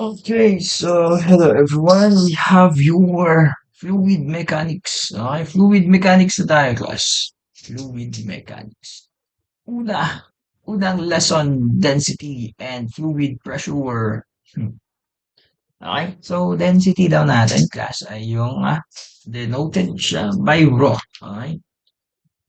Okay, so hello everyone. We have your fluid mechanics. Okay, fluid mechanics na tayo, class. Fluid mechanics. Unang lesson, density and fluid pressure. Okay, so density daw natin, class, ay yung denoted siya by rho. Okay,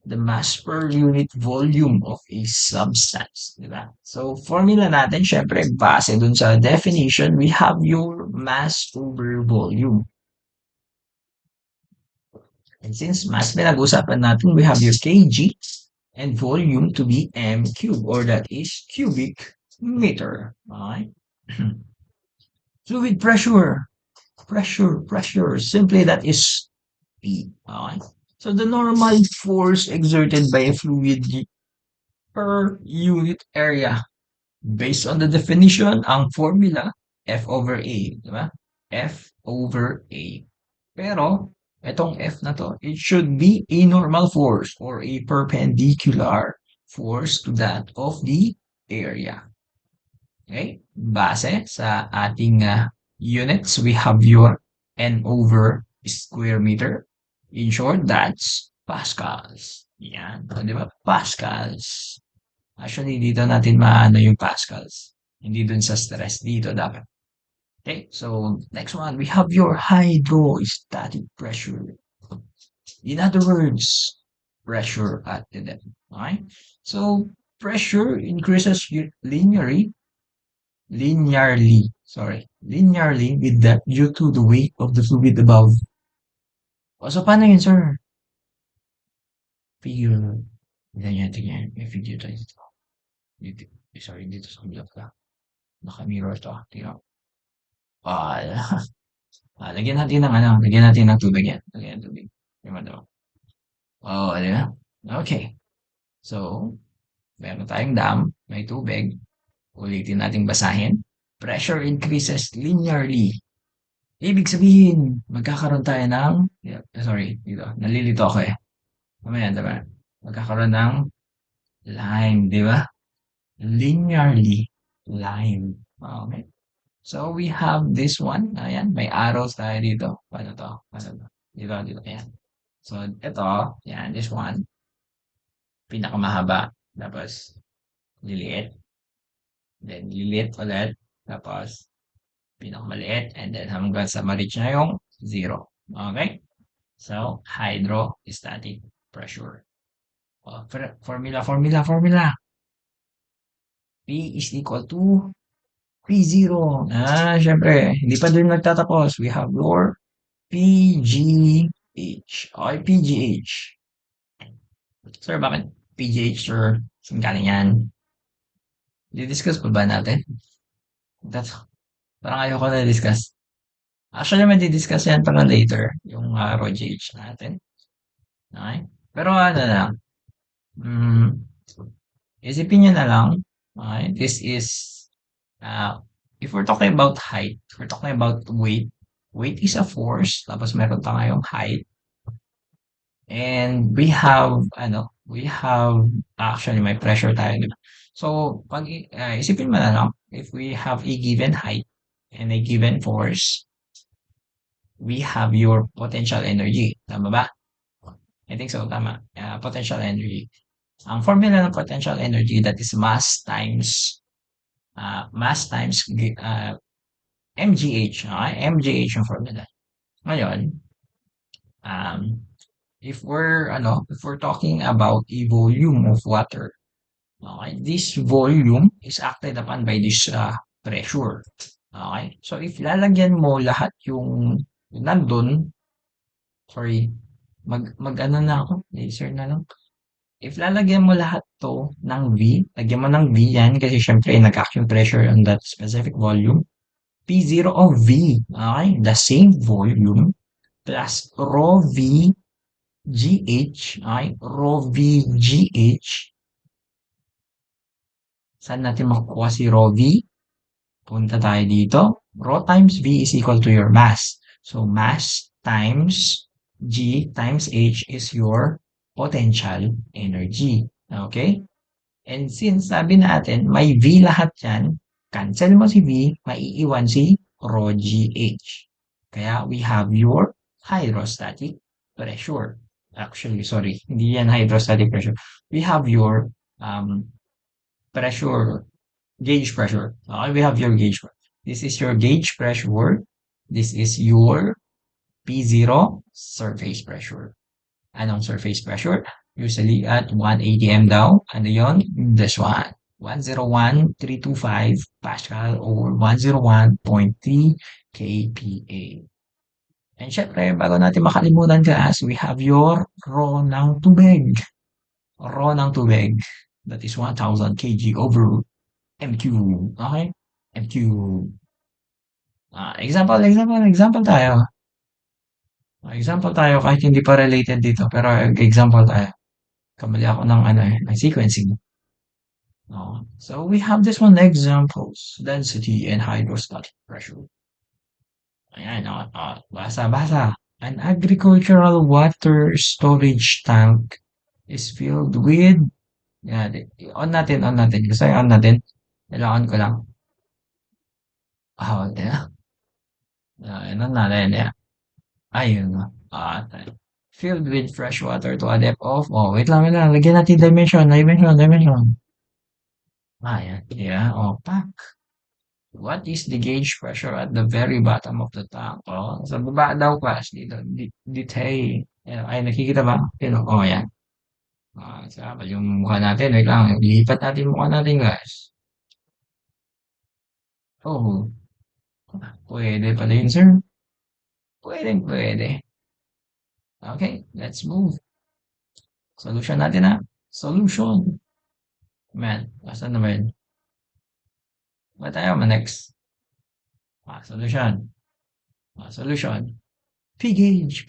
the mass per unit volume of a substance, di ba? So, formula natin, syempre, base dun sa definition, we have your mass over volume. And since mass pinag-usapan natin, we have your kg and volume to be m cube, or that is cubic meter. Okay? Fluid pressure, simply that is P. Okay? So, the normal force exerted by a fluid per unit area. Based on the definition, ang formula, F over A, di ba? F over A. Pero, itong F na to, it should be a normal force or a perpendicular force to that of the area. Okay? Base sa ating units, we have your N over square meter. In short, that's pascals. Yan. O, di ba? Pascals. Actually, dito natin maano yung pascals. Hindi dun sa stress. Dito dapat. Okay, so next one, we have your hydrostatic pressure. In other words, pressure at the depth. Okay? So, pressure increases linearly with that due to the weight of the fluid above. O, so paano yun, sir? Figure. Tingnan. May figure tayo dito. Dito. Sorry, dito sa kabila pala. Naka-mirror to. Tingnan. Ah, lagyan natin ng tubig yan. Lagyan ng tubig. Di ba daw? Oo, di ba? Okay. So, meron tayong dam, may tubig. Ulitin nating basahin. Pressure increases linearly. Ibig sabihin, magkakaroon tayo ng, sorry, dito, nalilito ako eh. Mamaya, diba? Magkakaroon ng line, di ba? Linearly. Line. Okay. So, we have this one. Ayan, may arrows tayo dito. Paano to? Dito. Ayan. So, ito, yan, this one. Pinakamahaba. Tapos, liliit. Then, liliit ulit. Tapos, pinakamaliit. And then, hanggang sa ma-reach na yung zero. Okay? So, hydrostatic pressure. Formula. P is equal to P0. Syempre, hindi pa din nagtatapos. We have your PGH. Okay, PGH. Sir, bakit PGH, sir? Saan galing yan? Di-discuss pa ba natin? That's, parang ayoko na discuss. Actually, may di-discuss yan para later. Yung raw gauge natin. Okay? Pero ano lang. Isipin nyo na lang. Okay? This is, if we're talking about height, if we're talking about weight, weight is a force. Tapos meron tayong height. And we have, actually may pressure tayo, di ba? So, pag isipin mo na lang, if we have a given height and a given force, we have your potential energy. Tama ba? I think so, tama. Potential energy. Ang formula ng potential energy, that is mass times mgh. Okay? mgh yung formula. Ngayon, if we're talking about a volume of water, okay, this volume is acted upon by this pressure. Okay? So, if lalagyan mo lahat yung nandun, sorry, mag-ano na ako, laser na lang. If lalagyan mo lahat to ng V, lagyan mo ng V yan kasi syempre nag-act yung pressure on that specific volume. P0 of V, okay? The same volume plus rho V GH, okay? Rho V GH. Saan natin makukuha si rho V? Punta tayo dito. Rho times V is equal to your mass. So, mass times G times H is your potential energy. Okay? And since sabi natin, may V lahat yan, cancel mo si V, maiiwan si rho GH. Kaya we have your hydrostatic pressure. Actually, sorry, hindi yan hydrostatic pressure. We have your pressure, gauge pressure. Okay, we have your gauge pressure. This is your gauge pressure. This is your P0 surface pressure. Anong surface pressure? Usually at 1 atm daw. Ano yon? This one. 101,325 Pascal or 101.3 kPa. And syempre, bago natin makalimutan guys, we have your raw ng tubig. Raw ng tubig. That is 1,000 kg over MQ. Okay? MQ. Example tayo. Example tayo kahit hindi pa related dito, pero example tayo. Kamali ako ng ano ng sequencing. No? So we have this one examples, density and hydrostatic pressure. Ayan, basa. An agricultural water storage tank is filled with, yan, on natin. Gusto on natin. Kailangan ko lang. Yeah. On natin, yeah. Ayun, filled with fresh water to a depth of, wait lang, lagyan natin dimension. Yan, yeah, pack. What is the gauge pressure at the very bottom of the tank? Sa baba daw class, dito, detail. Ay, nakikita ba? Yan. Sa yung mukha natin, wait lang, lipat natin yung mukha natin, guys. Oh, pwede pala yun, sir. Pwede. Okay, let's move. Solution natin, ha? Solution. Man, asan na ba yun? Ba tayo, next? Solution. Solution. P gauge.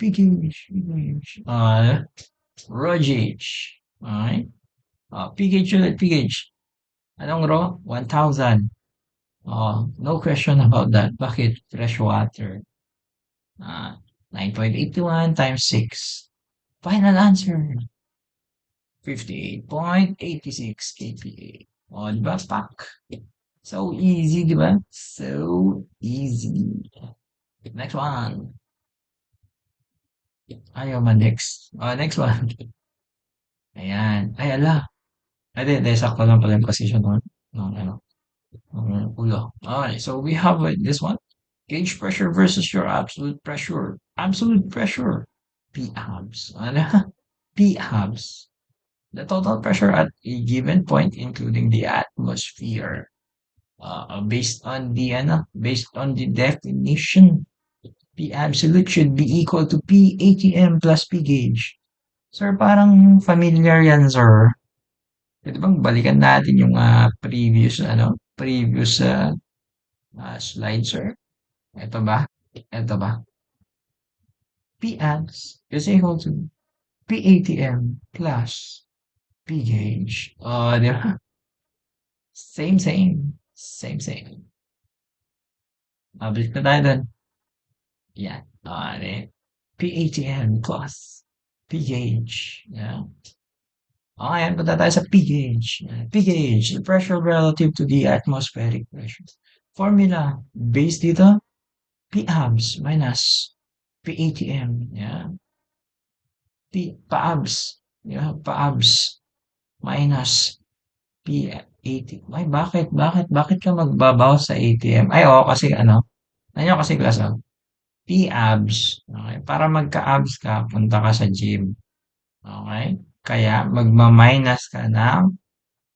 Raw gauge. Okay. P gauge ulit, P gauge. Anong raw? 1,000. No question about that. Bakit? Fresh water. 9.81 times 6. Final answer. 58.86 kPa. Diba? Pak. So easy, diba? So easy. Next one. Ayaw man next. Next one. Ayan. Ay, ala. Ay, di, sakto lang pala yung position ng ulo. Okay, so we have this one. Gauge pressure versus your absolute pressure. Absolute pressure. PABs. Ano? PABs. The total pressure at a given point, including the atmosphere. Based on the definition, P absolute should be equal to P ATM plus P gauge. Sir, parang familiar yan, sir. Pwede bang balikan natin yung previous slide, sir? Ito ba? P abs is equal to P ATM plus P gauge. Di ba? Same. Balik na tayo dun. Yan. PATM plus P gauge. Yeah. Ayan, punta tayo sa P gauge. P gauge, the pressure relative to the atmospheric pressure. Formula, base dito, P abs minus PATM. Yeah. Pa-abs. Yeah, pa-abs minus P80. Ay, bakit ka magbabawas sa ATM? Ay, oo, kasi kasi class, P-abs. Okay, para magka-abs ka, punta ka sa gym. Okay? Kaya, magma-minus ka ng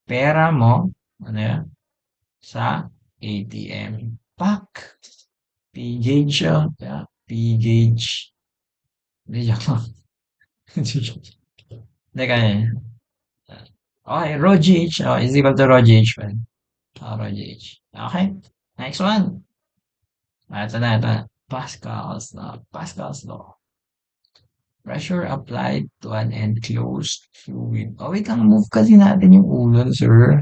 pera mo, sa ATM. Pak! P-gauge, yeah, P-gauge. Hindi, joke lang. Hindi, kaya. Okay, rho gauge, is equal to rho gauge, man. Rho gauge. Okay, next one. Ito na. Pascal's law. Pressure applied to an enclosed fluid. Wait lang, move kasi natin yung ulo, sir.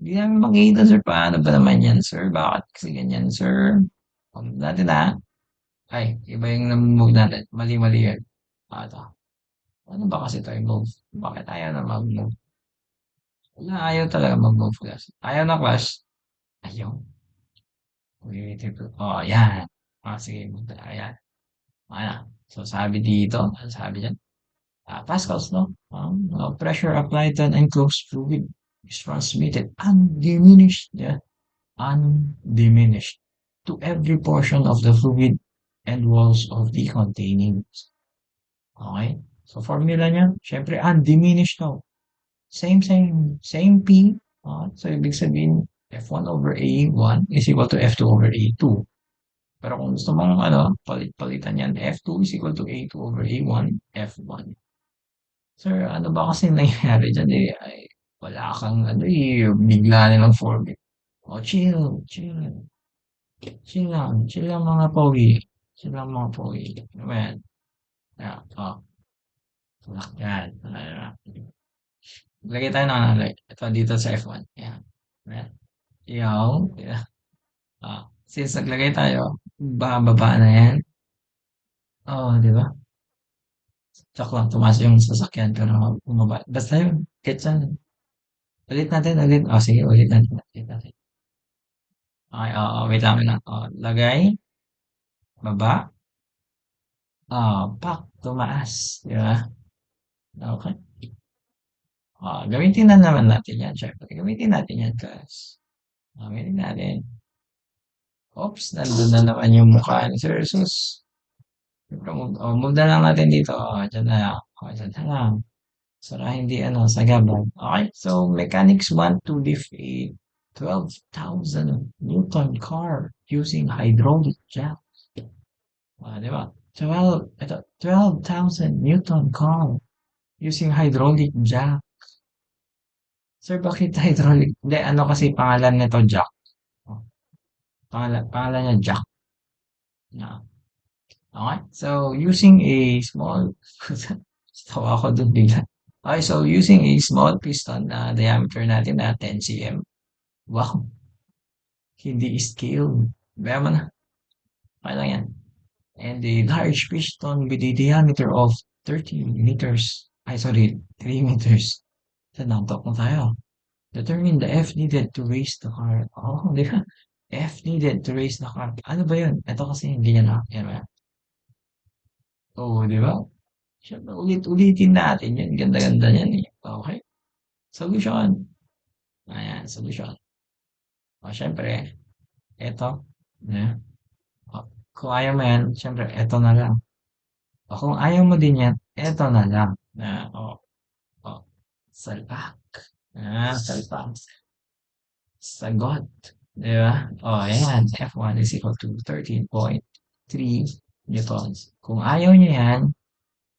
Hindi namin makita, sir. Paano ba naman yan, sir? Bakit kasi ganyan, sir? Move natin, Ay, iba yung move natin. Mali yan. Ito. Ano ba kasi tayo move? Bakit ayaw na mag-move? Wala, ayaw talaga mag-move, class. Ayaw na, class. Ayaw. Creative, oh, yan. Sige, ayan. Ayan. So, sabi dito, ano sabi diyan? Pascals, no? Pressure applied to an enclosed fluid is transmitted undiminished, yeah, undiminished to every portion of the fluid and walls of the containing. Okay? So, formula niya, syempre, undiminished to. Same P. So, ibig sabihin, F1 over A1 is equal to F2 over A2. Pero kung gusto mong palit-palitan yan, F2 is equal to A2 over A1, F1. Sir, ano ba kasi nangyayari dyan eh, ay, wala kang bigla nilang formula. Chill, chill, chill lang mga pogi. Chill lang mga pogi. Ano ba yan? Yeah, tulak yan. Lagay tayo ng ito dito sa F1. Yan. Ayan. Yeah. Since naglagay tayo, bababa na yan. Di ba? Joke lang, tumaas yung sasakyan pero bumaba. Basta yun, gets yan. Ulit natin, ulit. Sige, ulit natin. Ulit natin. Okay, wait lang. Lagay, baba, pak, tumaas. Di ba? Okay. Gamitin na naman natin yan, syempre. Gamitin natin yan, guys. Gamitin natin. Oops, nandun na naman yung mukha ni Sir Jesus. Siyempre, move na lang natin dito. Dyan na lang. Dyan na lang. Para hindi sagabal. Okay, so mechanics want to lift a 12,000 Newton car using hydraulic jack. Di ba? 12,000 Newton car using hydraulic jack. Sir, bakit hydraulic? Hindi, kasi pangalan nito jack. Oh, pangalan niya jack. Yeah. Okay, so using a small, tawa ako dun bigla. Okay, so using a small piston na diameter natin na 10 cm. Wow, hindi scale. Kaya mo na. Okay lang yan. And a large piston with a diameter of 30 meters. 3 meters. So, nantok na tayo. Determine the F needed to raise the car. Di ba? F needed to raise the car. Ano ba yun? Ito kasi hindi niya na. Yan ba? Di ba? Siyempre, ulit-ulitin natin yan. Ganda-ganda yan eh. Okay. Solution. Ayan, solution. Siyempre, ito. Yeah. Kung ayaw mo yan, siyempre, ito na lang. Kung ayaw mo din yan, ito na lang. Salpak. Salpak. Sagot. Di ba? Ayan. F1 is equal to 13.3 newtons. Kung ayaw niyo yan,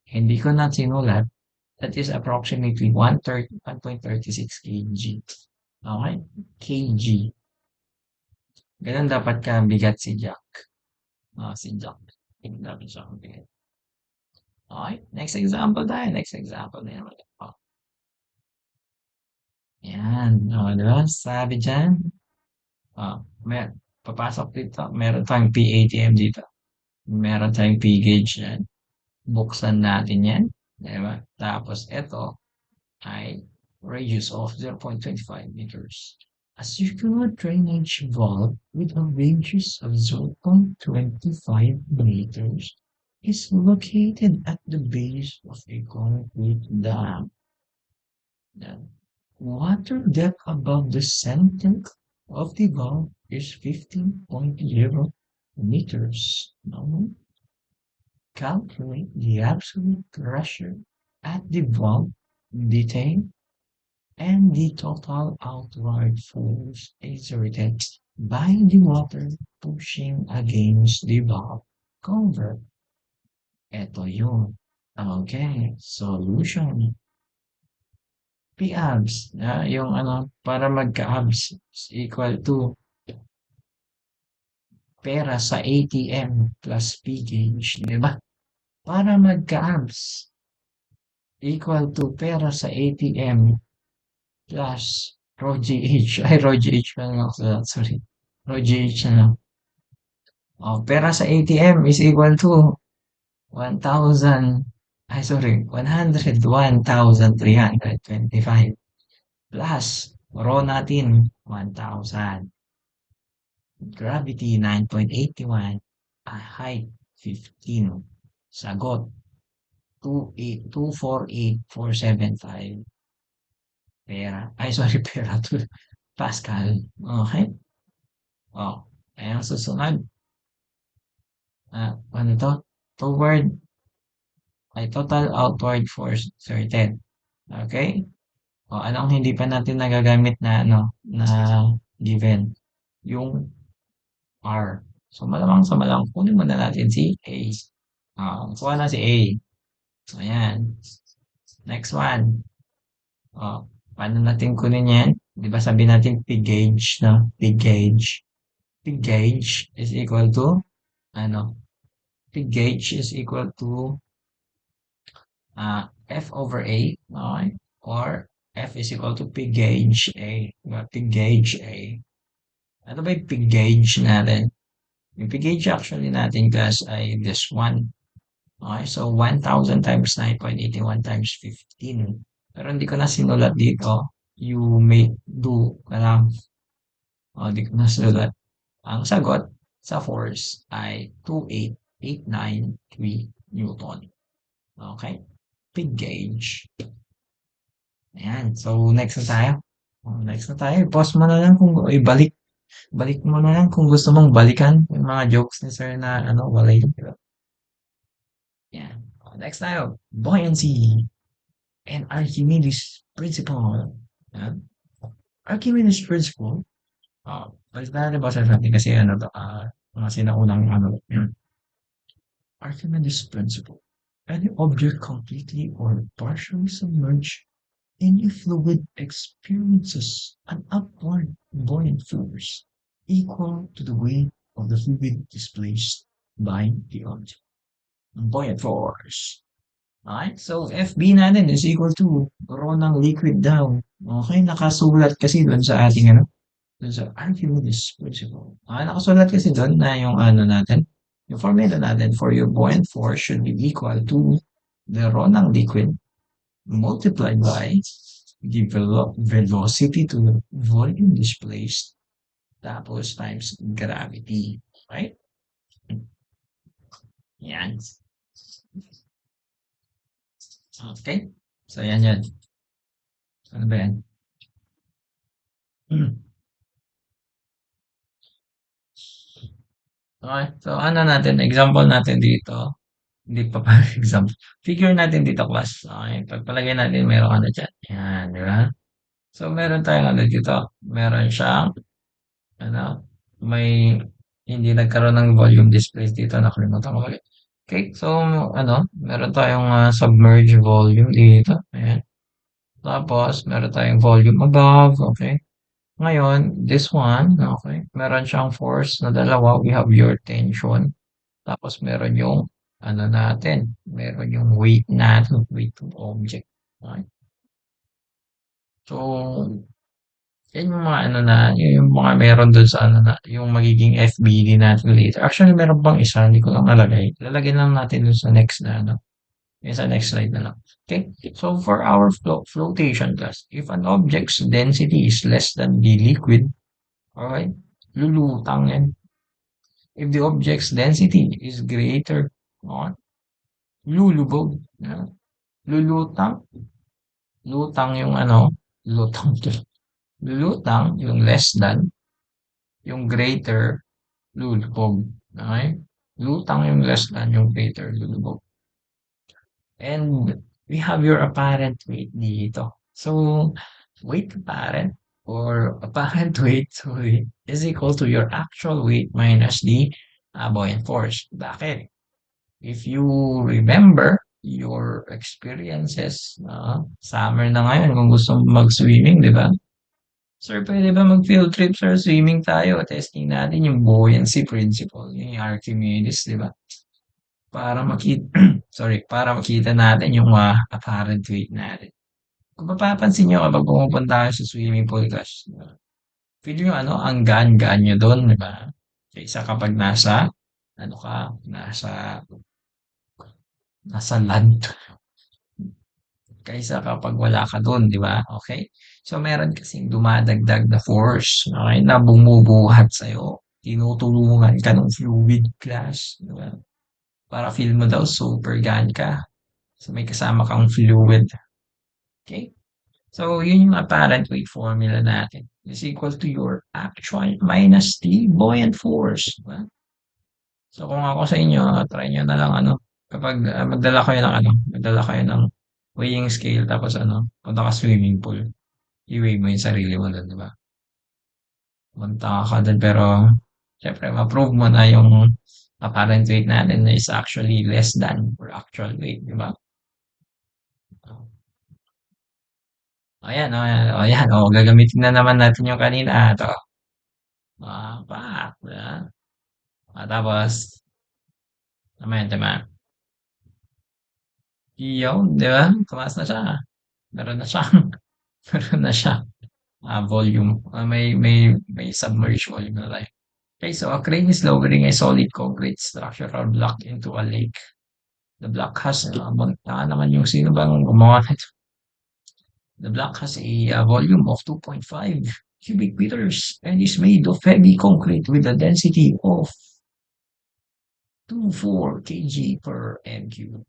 hindi ko na sinulat. That is approximately 1.36 kg. Okay? Kg. Ganun dapat ka bigat si Jack. Si Jack. Dapat siya kang bigat. Okay? Next example tayo. Next example na naman. Yan. Di ba? Sabi dyan. Papasok dito. Meron tayong PATM dito. Meron tayong P-gauge yan. Buksan natin yan. Diba? Tapos ito ay radius of 0.25 meters. A circular drainage valve with a radius of 0.25 meters is located at the base of a concrete dam. The water depth above the center of the valve is 15.0 meters. No? Calculate the absolute pressure at the valve detail and the total outward force exerted by the water pushing against the valve cover. Ito yun. Okay, solution. P-abs, yung para magka-abs equal to pera sa ATM plus P-gauge, di ba? Para magka-abs equal to pera sa ATM plus rho GH. Rho GH pa lang ako. Sorry. Rho GH na lang. Pera sa ATM is equal to 1,000. 101,325 plus rho natin 1,000. Gravity 9.81. Height 15. Sagot 248,475 pera. Ay, sorry, pera to Pascal. Okay? Oh, ayan susunod. Ano to? Toward ay total outward force exerted. Okay? O, anong hindi pa natin nagagamit na ano na given? Yung R. So malamang sa malamang kunin muna natin si A. Kuha na si A. So ayan. Next one. Paano natin kunin yan? Di ba sabi natin pig gauge, no? Pig gauge. Pig gauge is equal to, ano? Pig gauge is equal to F over A, okay? Or F is equal to pig gauge A. Diba? Pig gauge A. Ano ba yung pig gauge natin? Yung pig gauge actually natin class ay this one. Okay, so 1,000 times 9.81 times 15. Pero hindi ko na sinulat dito. You may do ka lang. Hindi ko na sinulat. Ang sagot sa force ay 28,893 Newton. Okay? Pig gauge. Ayan. So, next na tayo. Next na tayo. Pause mo na lang kung ibalik. Balik mo na lang kung gusto mong balikan yung mga jokes ni sir na ano, walay. Yan. Next tayo. Buoyancy and Archimedes principle. Yan. Archimedes principle. Balik na natin ba sa natin kasi ano to, mga sinaunang ano. Archimedes principle. Any object completely or partially submerged in a fluid experiences an upward buoyant force equal to the weight of the fluid displaced by the object. Buoyant force. Okay? So, FB natin is equal to rho ng liquid daw. Okay? Nakasulat kasi doon sa ating ano, doon sa Archimedes principle. Okay? Nakasulat kasi doon na yung ano natin, yung formula natin for your buoyant force should be equal to the rho ng liquid multiplied by the velocity to the volume displaced tapos times gravity. Right? Yan. Okay? So, yan yan. Ano ba yan? Okay. So, ano natin, example natin dito. Hindi pa pa example. Figure natin dito, class. Okay. Pagpalagay natin, meron ano dyan. Yan, di ba? So, meron tayong ano dito. Meron siyang, ano, may hindi nagkaroon ng volume displays dito. Nakalimutan ko ulit. Okay. So, ano, meron tayong submerged volume dito. Ayan. Tapos, meron tayong volume above. Okay. Ngayon, this one, okay, meron siyang force na dalawa. We have your tension. Tapos meron yung ano natin, meron yung weight natin, weight of object. Okay? So, yan yung mga ano na, yun yung mga meron dun sa ano na, yung magiging FBD natin later. Actually, meron pang isa, hindi ko lang nalagay. Lalagyan lang natin dun sa next na ano. Yung sa next slide na lang. Okay? So, for our flotation class, if an object's density is less than the liquid, alright, lulutang yan. If the object's density is greater, okay, lulubog. Yan. Lulutang. Lutang yung ano, lutang. Lulutang yung less than, yung greater, lulubog. Okay? Lutang yung less than, yung greater, lulubog. And we have your apparent weight dito. So, weight apparent or apparent weight, sorry, is equal to your actual weight minus the buoyant force. Bakit? If you remember your experiences, summer na ngayon kung gusto mong mag-swimming, di ba? Sir, pwede ba mag-field trip, sir? Swimming tayo. Testing natin yung buoyancy principle, yung Archimedes, di ba? Para makita, sorry, para makita natin yung apparent weight natin. Kung mapapansin nyo kapag pumupunta kayo sa swimming pool, guys, feel nyo ano, ang gaan-gaan nyo doon, di ba? Kaysa kapag nasa, ano ka, nasa land. Kaysa kapag wala ka doon, di ba? Okay? So, meron kasing dumadagdag na force, okay, na bumubuhat sa'yo. tinutulungan ka ng fluid class, di ba? Para feel mo daw super gaan ka. So may kasama kang fluid. Okay? So yun yung apparent weight formula natin. Is equal to your actual minus the buoyant force. Diba? So kung ako sa inyo, try nyo na lang ano, kapag magdala kayo ng weighing scale tapos ano, punta ka swimming pool. I-weigh mo yung sarili mo doon, di ba? Punta ka doon pero syempre ma-prove mo na yung apparent weight natin is actually less than or actual weight, di ba? Ayan, ayan, ayan, gagamitin na naman natin yung kanina. Ito, di ba? Tapos, tama. Yun, di ba? Tumaas na siya. Meron na siya. Meron na siya. Volume. May submerged volume na tayo. Okay, so a crane is lowering a solid concrete structural block into a lake. The block has, naman yung sino bang gumawa nito? The block has a volume of 2.5 cubic meters and is made of heavy concrete with a density of 24 kg per m3.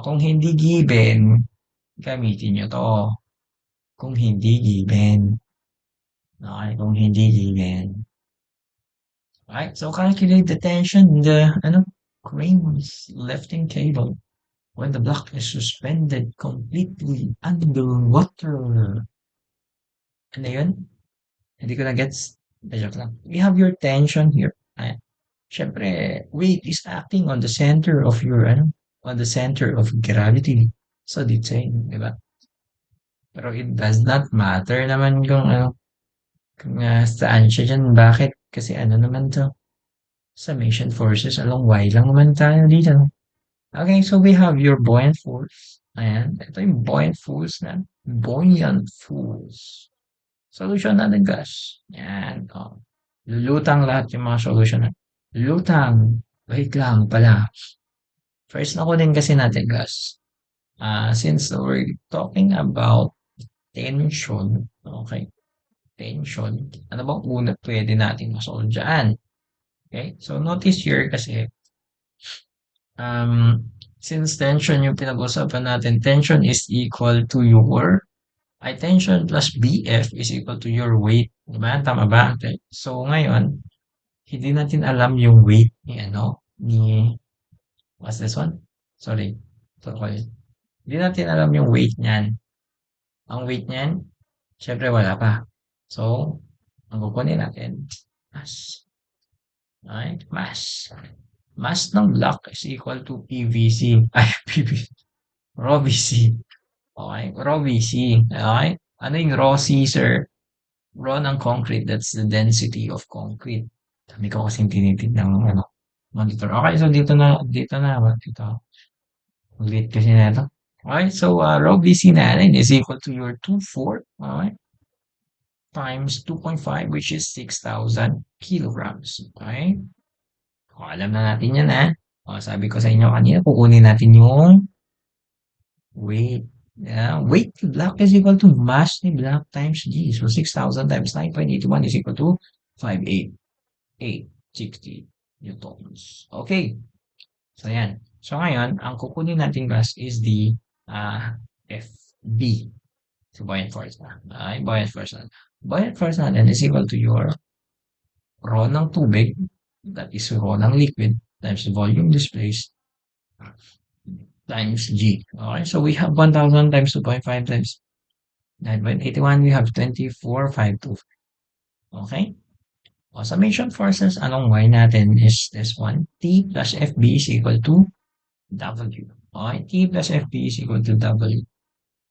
Kung hindi given, gamitin nyo to. Kung hindi given. Okay, kung hindi given. Right, so calculate the tension in the crane's lifting cable when the block is suspended completely underwater. Ano yun? Hindi ko na gets. Joke lang. We have your tension here. Ayan. Siyempre, weight is acting on the center of your, on the center of gravity. So, dito saying, di ba? Pero it does not matter naman kung saan siya dyan. Bakit? Kasi ano naman to? Summation forces along Y lang naman tayo dito. Okay, so we have your buoyant force. Ayan. Ito yung buoyant force na. Buoyant force. Solution natin, guys. Yan. Lulutang lahat yung mga solution na. Lutang. Wait lang pala. First na kunin kasi natin, guys. Since we're talking about tension, okay? Tension. Ano bang una pwede natin masolve dyan? Okay? So, notice here kasi, since tension yung pinag-usapan natin, tension is equal to your tension plus BF is equal to your weight. Diba? Tama ba? Okay. So, ngayon, hindi natin alam yung weight what's this one? Sorry. Okay. Hindi natin alam yung weight niyan. Ang weight niyan, syempre wala pa. So, ang kukunin natin, mass. Okay? Mass. Mass ng block is equal to PVC. Ay, PVC. Rho VC. Okay? Rho VC. Okay? Ano yung Rho C, sir? Rho ng concrete, that's the density of concrete. Dami ko kasing tinitignan ng monitor. Okay, so dito na. Dito. Ulit kasi na ito. Okay, so rho VC natin is equal to your 2.4, okay, times 2.5, which is 6,000 kilograms. Okay? Alam na natin yan, ha? Sabi ko sa inyo kanina, kukunin natin yung weight. Weight ni block is equal to mass ni block times G. So, 6,000 times 9.81 is equal to 58860 newtons. Okay. So, yan. So, ngayon, ang kukunin natin, guys, is the FB. So, buoyant force na. Buoyant force na. Buoyant force natin is equal to your rho ng tubig, that is rho ng liquid, times volume displaced, times G. Okay, so we have 1,000 times 2.5 times 9.81, we have 2452. Okay? Summation forces along Y natin is this one. T plus FB is equal to W. Okay? T plus FB is equal to W.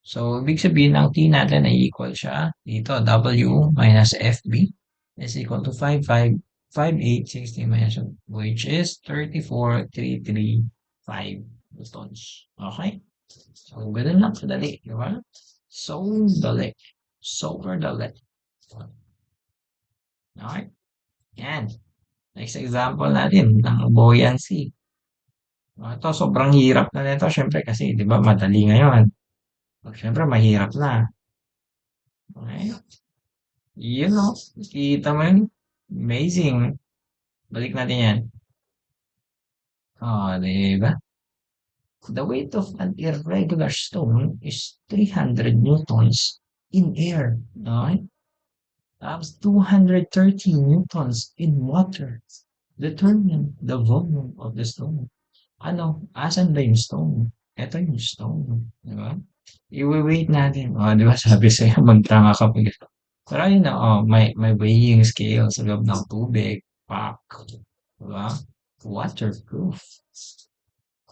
So, ibig sabihin, ang T natin ay equal siya dito. W minus FB is equal to 5860 minus 1, which is 34,335 newtons. Okay? So, ganun lang kadali. Diba? So, dali. Super dali. Okay? Yan. Next example natin, ng buoyancy. Ito, sobrang hirap na nito. Siyempre kasi, di ba, madali ngayon. Siyempre, mahirap na. Okay? Yun, no? Kita mo yun? Amazing. Balik natin yan. Oh, di ba? The weight of an irregular stone is 300 newtons in air. Okay? Tapos 230 newtons in water. Determine the volume of the stone. Ano, asan ba yung stone? Ito yung stone. Di ba? I-weight natin. O, di ba sabi sa'yo, magtanga ka pa. Pero ayun na, may weighing scale sa loob ng tubig. Pak. Di ba? Waterproof.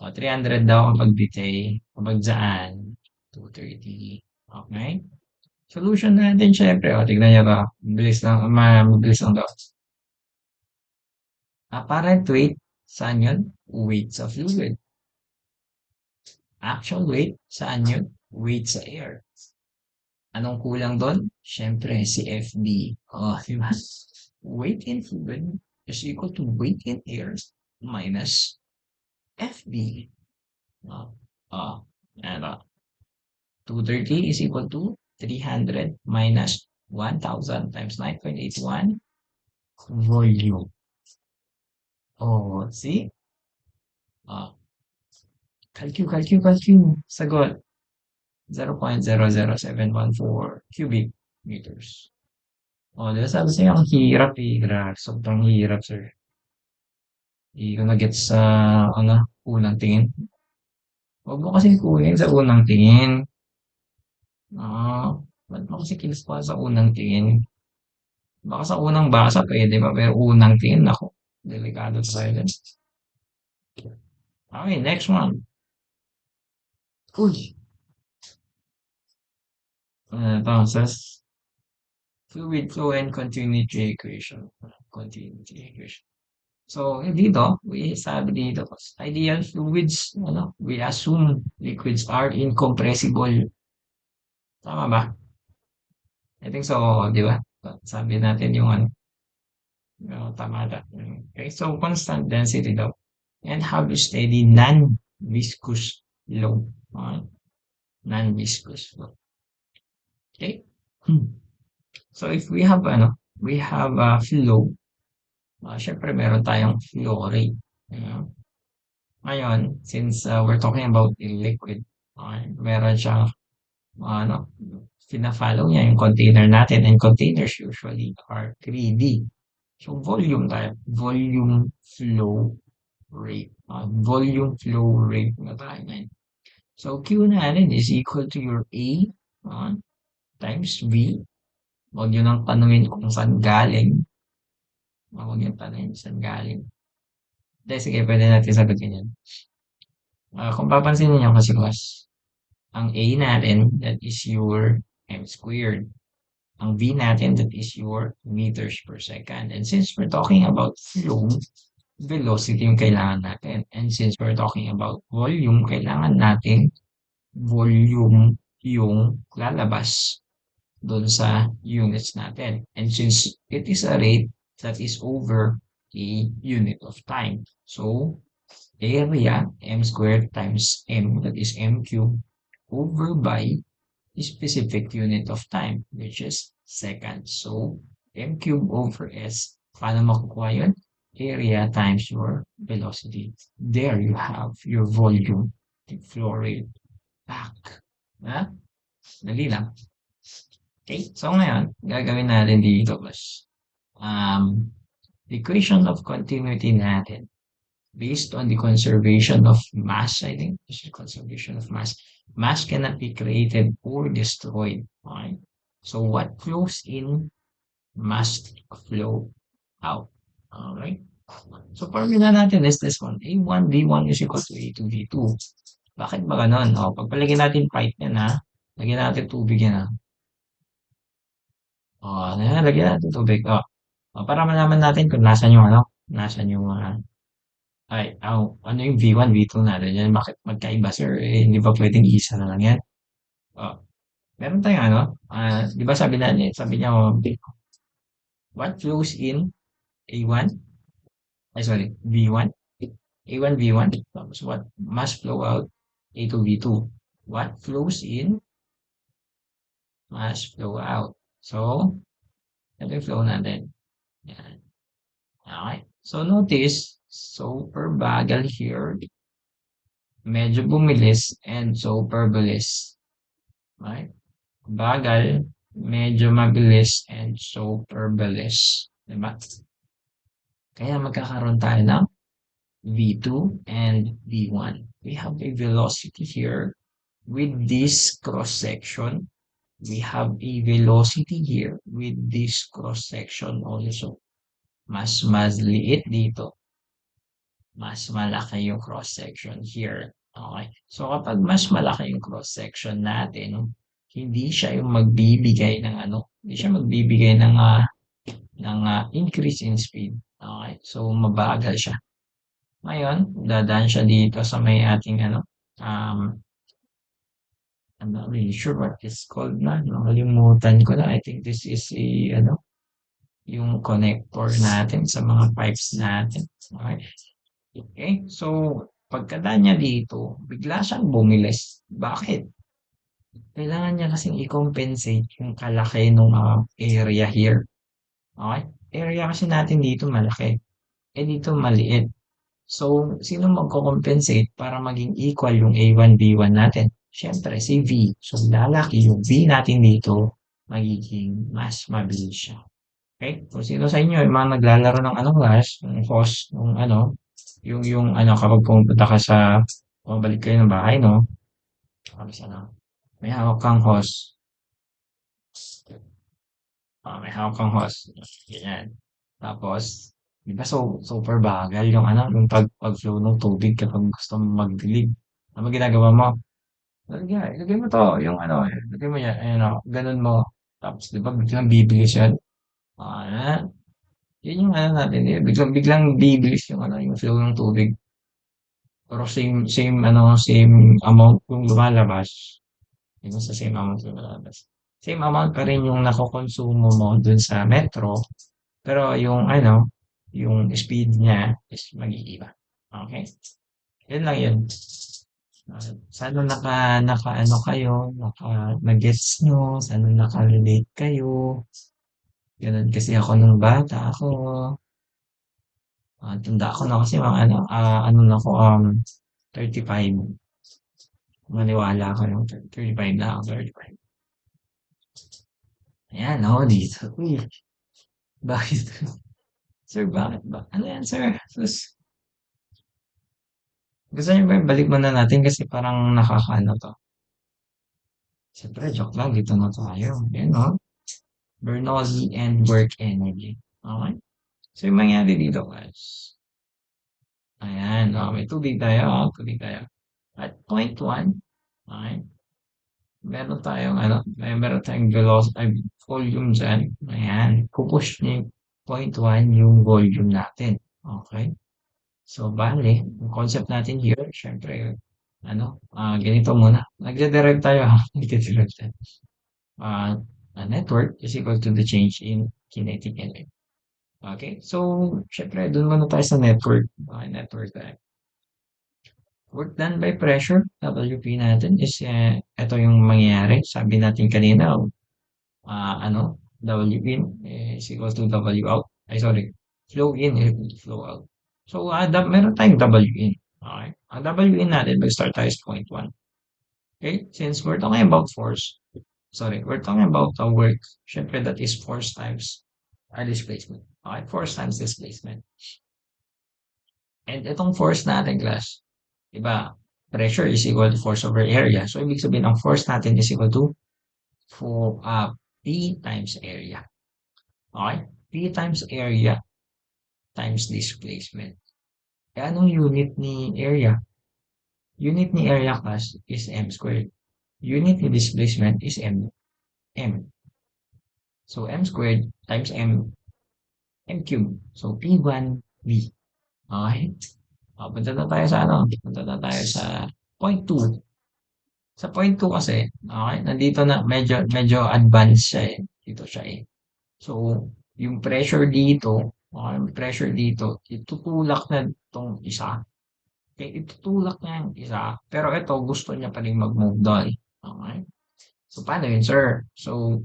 O, 300 daw kapag bitay. Kapag dyan, 230. Okay? Solution natin, syempre. O, tignan nyo ba? Mabilis lang daw. Apparent weight, saan yun? Weight sa fluid. Actual weight, saan yun? Weight sa air. Anong kulang doon? Siyempre, si FB. Oh, di ba? Weight in fluid is equal to weight in air minus FB. Oh, oh, ano? 230 is equal to 300 minus 1,000 times 9.81 volume. Oh, see? Oh, calculate. Sagot. 0.00714 cubic meters. O, di ba sabi sa'yo, ang hirap eh. Grabe, sobrang hirap, sir. Hindi ko na-gets sa, ano, unang tingin. Huwag mo kasing kunin sa unang tingin. Ah, ba't mo kasi kinispa sa unang tingin? Baka sa unang basa pwede ba? Pero unang tingin, ako, delikado tayo dyan. Okay, next one. Uy, entonces, fluid flow and continuity equation. Continuity equation. So, dito, sabi dito, ideal fluids, ano, we assume liquids are incompressible. Tama ba? I think so, di ba? Sabi natin yung ano, tama na. Okay, so constant density daw. And have steady non-viscous flow. Okay? Non-viscous flow. Okay? So, if we have, ano, we have a flow, syempre meron tayong flow rate. Ngayon, since we're talking about a liquid, meron siyang ano, fina-follow niya yung container natin and containers usually are 3D. So, volume tayo. Volume flow rate na tayo ngayon. So, Q natin is equal to your A times V. Huwag yun ang tanungin kung saan galing. Huwag yung tanungin saan galing. Hindi, sige, pwede natin sagutin yan. Kung papansin niyo kasi ang A natin, that is your m squared. Ang V natin, that is your meters per second. And since we're talking about flow, velocity yung kailangan natin. And since we're talking about volume, kailangan natin volume yung lalabas doon sa units natin. And since it is a rate that is over a unit of time. So, area m squared times m, that is m cubed, over by a specific unit of time, which is seconds. So, m cubed over s, paano makukuha yun? Area times your velocity. There you have your volume, the flow rate, back. Ha? Dali lang. Okay, so ngayon, gagawin natin dito was the equation of continuity natin based on the conservation of mass, I think. This is conservation of mass. Mass cannot be created or destroyed. Okay? So what flows in must flow out. Alright? So formula natin is this one. A1 V1 is equal to A2 V2. Bakit ba ganon? O, pagpalagyan natin pipe yan ha. Lagyan natin tubig yan ha. O, lagyan natin tubig. O, para malaman natin kung nasan yung ano, nasan yung ano yung V1, V2 natin yan? Bakit magkaiba, sir? Eh, hindi ba pwedeng isa na lang yan? Oh, meron tayong ano, di ba sabi niya, what flows in A1? Ay, sorry, V1? A1, V1. Tapos what must flow out? A2, V2. What flows in must flow out. So, ito yung flow natin. Yan. Okay. So notice, super bagal here, medyo bumilis, and super bilis. Right? Bagal, medyo mabilis, and super bilis. Diba? Kaya magkakaroon tayo ng V2 and V1. We have a velocity here with this cross section. We have a velocity here with this cross section also. Mas liit dito. Mas malaki yung cross section here. Okay. So kapag mas malaki yung cross section natin, hindi siya yung magbibigay ng hindi siya magbibigay ng increase in speed. Okay. So mabagal siya. Ngayon, dadaan siya dito sa may ating I'm not really sure what it's called na. Nakalimutan ko na. I think this is yung connector natin sa mga pipes natin. Okay. Okay. So, pagkadaan niya dito, bigla siyang bumilis. Bakit? Kailangan niya kasing i-compensate yung kalaki ng area here. Okay? Area kasi natin dito malaki. Eh dito maliit. So, sino magko-compensate para maging equal yung A1, B1 natin? Siyempre, si V. So, lalaki yung V natin dito, magiging mas mabilis siya. Okay? Kung sino sa inyo, yung mga naglalaro ng class, ng host, kapag pumunta ka bumabalik kayo ng bahay, no? Tapos may hawak kang host. May hawak kang host. Ganyan. Tapos, di ba super bagal yung pag-flow ng tubig kapag gusto mo magdilig. Ano ba ginagawa mo? Ilagay mo to, ilagay mo yan, ganun mo. Tapos, di ba, biglang bibilis yan. Yun yung natin, biglang bibilis yung flow ng tubig. Pero same amount yung lumalabas. Yun sa same amount yung lumalabas. Same amount pa rin yung nakokonsumo mo dun sa metro. Pero yung speed niya is mag-iiba. Okay? Yun lang yun. Sana naka kayo, nag-gets nyo, sana naka-relate kayo. Ganun kasi ako nung bata ako. Tanda ko na kasi mga na ako, 35. Maniwala ka yung 35 na ako, 35. Ayan, ako dito. Uy, bakit? Sir, bakit ba? Ano yan, sir? Sus, gusto niyo ba yung balik muna natin kasi parang nakakaano to. Siyempre, joke lang, dito na tayo. Ayan, no? Bernoulli and work energy. Okay? So, yung mangyari dito, guys. Ayan, may tubig tayo, tubig tayo. At point 1, okay? Meron tayong velocity, volume dyan. Ayan, pupush niya yung point 1 yung volume natin. Okay? So, bale, ang concept natin here, syempre, ganito muna. Nagde-derive tayo ha. Nagde-derive tayo. A network is equal to the change in kinetic energy. Okay? So, syempre, dun muna tayo sa network. Okay, network tayo. Work done by pressure, WP natin is, ito yung mangyayari. Sabi natin kanina, W in is equal to W out. Ay, sorry. Flow in is flow out. So, meron tayong W in. Okay? Ang W in natin, mag-start tayo sa point 1. Okay? Since we're talking about force, we're talking about the work. Syempre, that is force times our displacement. Okay? Force times displacement. And itong force natin, class, diba? Pressure is equal to force over area. So, ibig sabihin, ang force natin is equal to P times area. Okay? P times area times displacement. Kaya anong unit ni area? Unit ni area, class, is m squared. Unit ni displacement is m. So, m squared times m cubed. So, P1V. Okay? Punta na tayo sa Punta na tayo sa point 2. Sa point 2 kasi, okay, nandito na, medyo advanced siya eh. Dito siya eh. So, yung pressure dito, itutulak na itong isa. Okay, itutulak niya yung isa. Pero ito, gusto niya pa rin mag-move doon. Okay? So, paano yun, sir? So,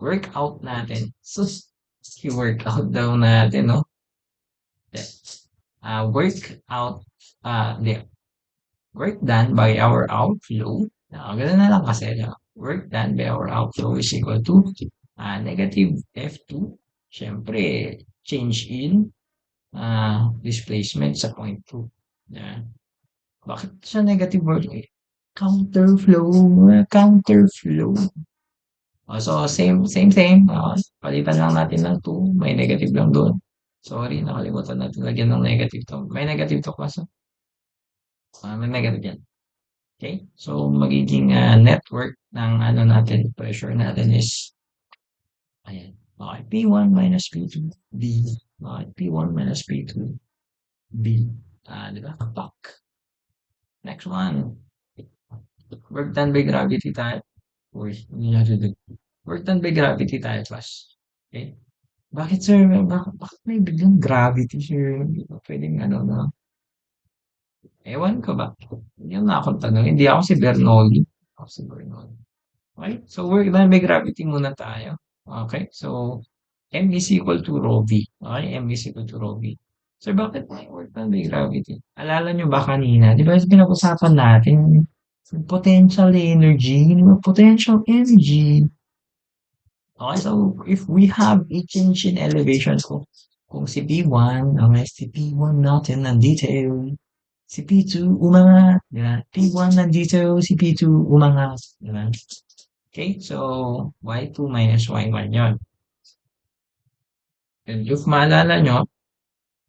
work out natin. So, i-work out daw natin, no? Then, work out, hindi, work done by our outflow. Ganun na lang kasi, work done by our outflow is equal to negative F2. Siyempre, change in displacement sa point 2. Yan. Bakit siya negative word? Counterflow, counterflow. So, same. Palitan lang natin ng 2. May negative lang doon. Sorry, nakalimutan natin lagyan ng negative to. May negative to kasi. May negative yan. Okay? So, magiging network ng ano natin, pressure natin is, ayan. Okay, P1 minus P2, B. Okay, P1 minus P2, B. Di ba? Back. Next one. Work done by gravity tayo. Uy, hindi natin din. Work done by gravity tayo, class. Okay? Bakit, sir? Bakit may biglang gravity, sir? Hindi ba pwedeng ano na? Ewan ko ba? Hindi ako nakakapagtanong. Hindi ako si Bernoulli. Ako si Bernoulli. Okay? So, work done by gravity muna tayo. Okay? So, M is equal to rho V. Okay? M is equal to rho V. So, bakit may work done by gravity? Alala nyo ba kanina? Di ba pinag-usapan natin yung potential energy? Potential energy. Okay, so if we have a change in elevation, kung si P1, okay, si P1 natin nandito, si P2 umangat, di ba? P1 nandito, si P2 umangat, di ba? Okay, so Y2 minus Y1 yon. And if maalala nyo,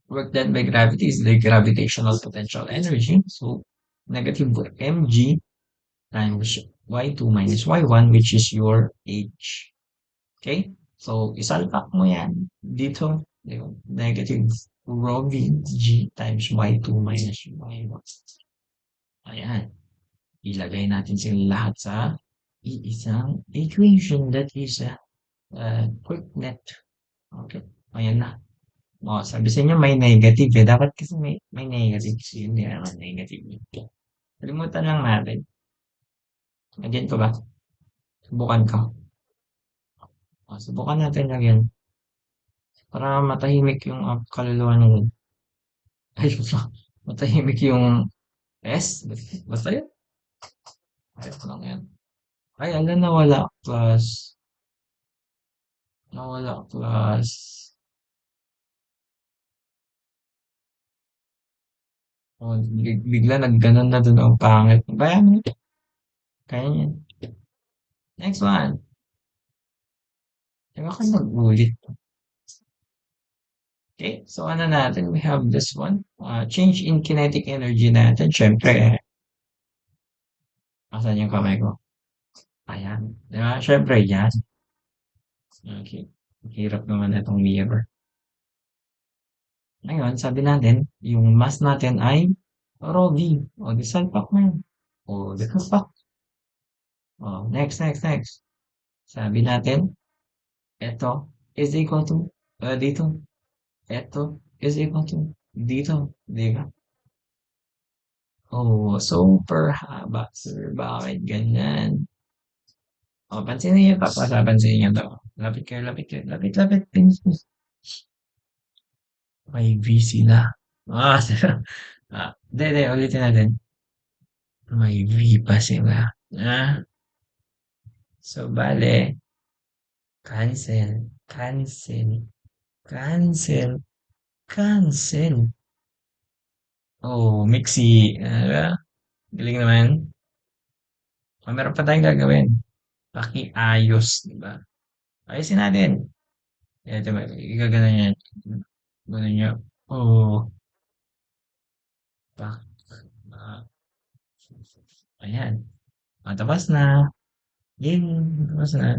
work done by gravity is the gravitational potential energy. So, negative mg times Y2 minus Y1, which is your H. Okay? So, isalpak mo yan dito. Negative rho Vg times Y2 minus Y1. Ayan. Ilagay natin sila lahat sa iisang equation that is quick net. Okay. Ayan na. O, sabi sa inyo may negative eh. Dapat kasi may negative. So, hindi naman negative. Kalimutan lang natin. Again ko ba? Subukan ko. O, subukan natin lagyan. Para matahimik yung kaluluwa ng ay, matahimik yung S. Basta yun. Ayos lang yan. Ay, ala, nawala. Plus. Nawala. Plus. Oh, bigla nagganon na dun ang pangit. Bayan mo. Kaya yan. Next one. Diba ka mag-ulit? Okay, so ano natin? We have this one. Change in kinetic energy natin. Siyempre, asan yung kamay ko? Ayan. Diba? Siyempre, yan. Okay. Hirap naman itong mirror. Ngayon, sabi natin, yung mass natin ay rho v. O, di salpak mo yan. O, di salpak. O, next. Sabi natin, ito is equal to, dito, ito is equal to, dito. Di ba? Oh, super haba, sir. Bakit ganyan? O, pansinin niyo pa. Pansinin niyo to. Lapit kayo. Lapit. May V sila. Hindi, ulitin natin. May V pa sila. So, bale, cancel. Oh, mixi. Galing naman. Meron pa tayong gagawin. Pakiayos, di ba? Ayusin natin. Yan, diba? Igaganan yan. Ganun niya. Oh, pak. ah, Ayan. Tapos na. Yay! Tapos na.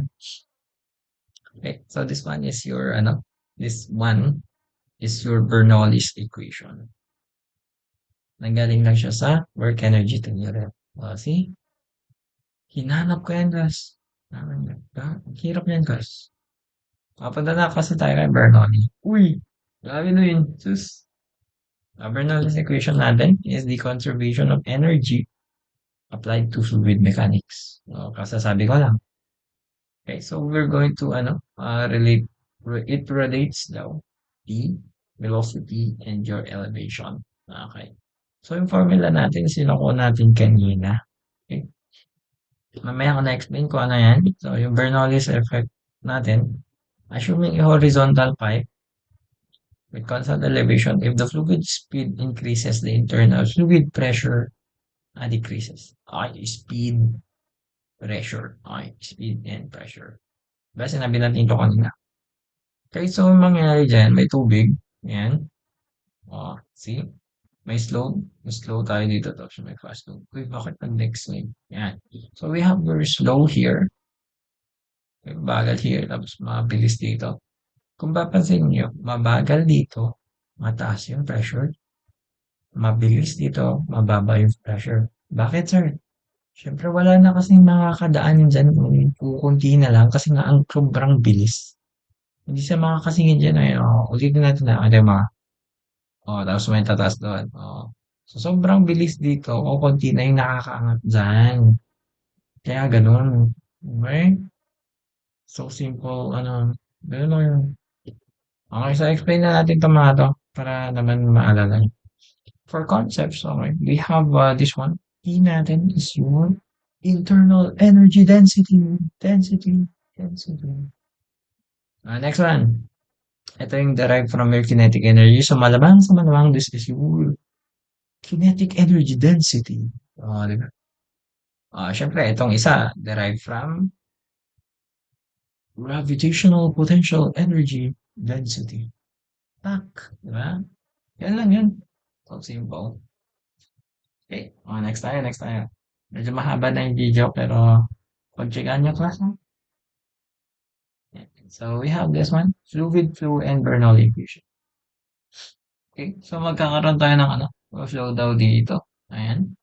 Okay, so this one is your, this one is your Bernoulli's equation. Nanggaling lang siya sa work energy theorem. See? Hinanap ko yan, guys. Hirap yan, guys. Papunta na kasi tayo kay Bernoulli. Uy! Grabe na yun. Sus. Bernoulli's equation natin is the conservation of energy applied to fluid mechanics. Kasasabi ko lang. Okay, so we're going to relate, it relates daw P velocity, and your elevation. Okay. So, yung formula natin, sinuko natin kanina. Okay. Mamaya ko na-explain kung ano yan. So, yung Bernoulli's effect natin, assuming a horizontal pipe with constant elevation, if the fluid speed increases, the internal fluid pressure decreases. Okay, speed, pressure. Okay, speed and pressure. Diba sinabi natin ito kanina? Okay, so ang mangyayari dyan, may tubig. Ayan. Oh, see? May slow tayo dito tapos may fast load. Uy, bakit nag-next slide? Yan. So we have very slow here, may bagal here, tapos mabilis dito. Kung papansin nyo, mabagal dito, mataas yung pressure. Mabilis dito, mababa yung pressure. Bakit, sir? Siyempre, wala na kasing makakadaan dyan kung kukunti na lang kasi nga ang sobrang bilis. Hindi siya makakasingin dyan. Ay, ulitin natin na. Ano mga? Tapos may tataas doon. So, sobrang bilis dito. Konti na yung nakakaangat dyan. Kaya ganun. Okay? So simple, ano, ganun lang yun. Okay, so explain na natin ito mga to para naman maalala nyo. For concepts, okay, we have this one. E natin is yung internal energy density. Density. Density. Next one. Ito yung derived from your kinetic energy. So malamang this is your kinetic energy density. Diba? Syempre, itong isa, derived from gravitational potential energy density. Tak, di ba? Yan lang yun. So simple. Okay, next tayo. Medyo mahaba na yung video pero pag-checkan nyo class, no? Yeah. So we have this one, fluid flow and Bernoulli equation. Okay, so magkakaroon tayo ng flow daw dito. Ayan.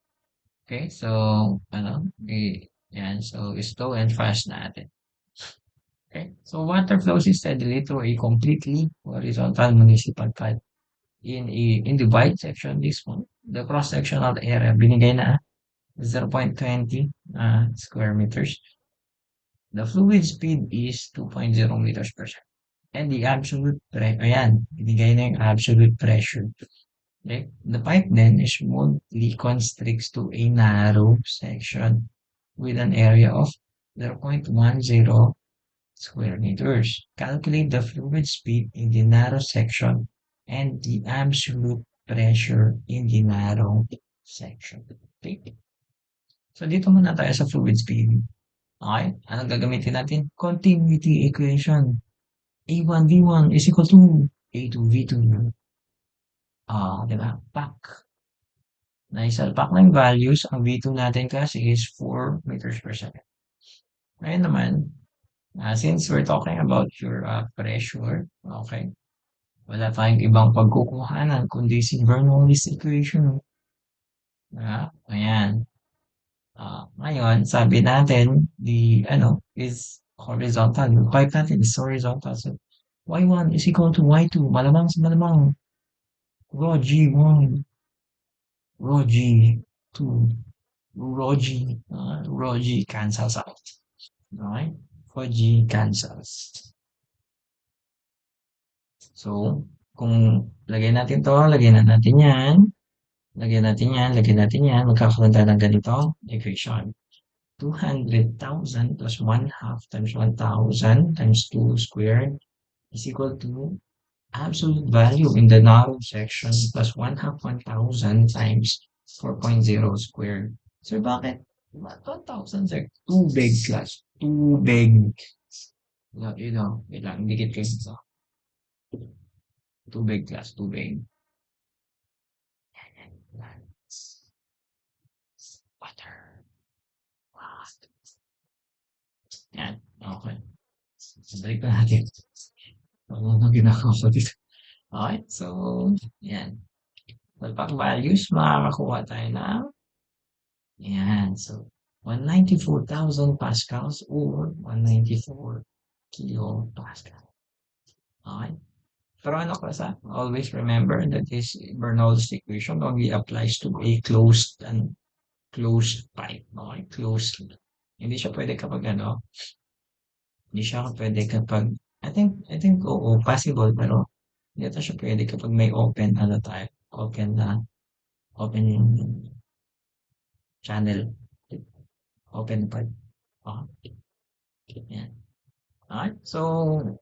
Okay, so yan, so slow and fast natin. Okay, so water flows steadily through a completely horizontal municipal pipe. In the wide section, this one, the cross-sectional area, binigay na 0.20 square meters. The fluid speed is 2.0 meters per second. And the absolute pressure, ayan, binigay na yung absolute pressure. Okay? The pipe then is smoothly constricts to a narrow section with an area of 0.10 square meters. Calculate the fluid speed in the narrow section and the absolute pressure in the narrow section. Okay? So, dito muna tayo sa fluid speed. Okay? Anong gagamitin natin? Continuity equation. A1 V1 is equal to A2 V2. Diba? Pack. Naisalpak na yung values. Ang V2 natin kasi is 4 meters per second. Ngayon naman, since we're talking about your pressure, okay, wala tayong ibang pagkukuhanan kundi si Bernoulli's equation. Ayan. Ngayon, sabi natin, is horizontal. Yung pipe natin is horizontal. So, y1 is equal to y2. Malamang sa malamang. Rho g1, rho g2, rho g cancels out. Okay? Rho g cancels. So, kung lagay natin to, lagyan natin yan. Lagyan natin yan, lagyan natin yan. Magkakaroon tayo ng ganito equation. 200,000 plus 1/2 times 1,000 times 2 squared is equal to absolute value in the narrow section plus 1/2 1,000 times 4.0 squared. So, bakit? 1,000, sir. Too big, class. Too big. Wait lang, dikit kayo sa too big, class. Too big. Water. Yan. Okay. Balik na natin. Ano ginagawa ko dito? Okay. So, yan. Pag values, makakakuha tayo ng yan. So, 194,000 pascals or 194 kilopascal. Okay. Pero always remember that this Bernoulli's equation only applies to a closed pipe. Okay, closed. Hindi siya pwede kapag hindi siya pwede kapag, I think, oo, possible, pero Dito siya pwede kapag may open ano tayo, open yung channel, open pad. Oh, yan. Alright, so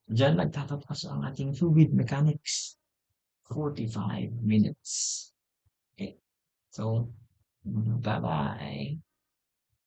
diyan nagtatapos ang ating fluid mechanics, 45 minutes. Okay, so bye-bye.